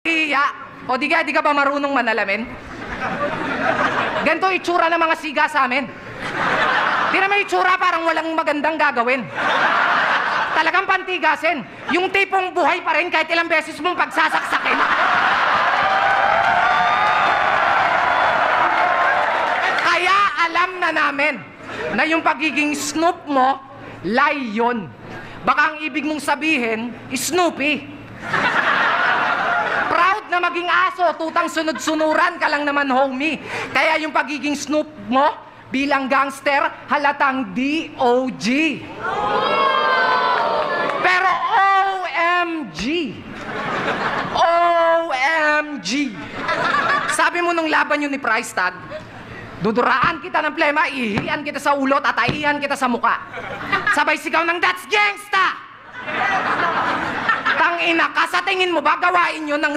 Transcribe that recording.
Iya. O di ka ba marunong manalamin? Ganito itsura ng mga siga sa amin. Di naman itsura parang walang magandang gagawin. Talagang pantigasin. Yung tipong buhay pa rin kahit ilang beses mong pagsasaksakin. Kaya alam na namin na yung pagiging Snoop mo, lie yun. Baka ang ibig mong sabihin, Snoopy. Proud na maging aso, tutang sunod-sunuran ka lang naman, homie. Kaya yung pagiging Snoop mo, bilang gangster, halatang DOG. Pero OMG. OMG. Sabi mo nung laban yun ni Price Tag, duduraan kita ng plema, ihian kita sa ulo, tataihan kita sa muka. Sabay sigaw ng, that's gangsta! Tangina ka, sa tingin mo ba gawain yun ng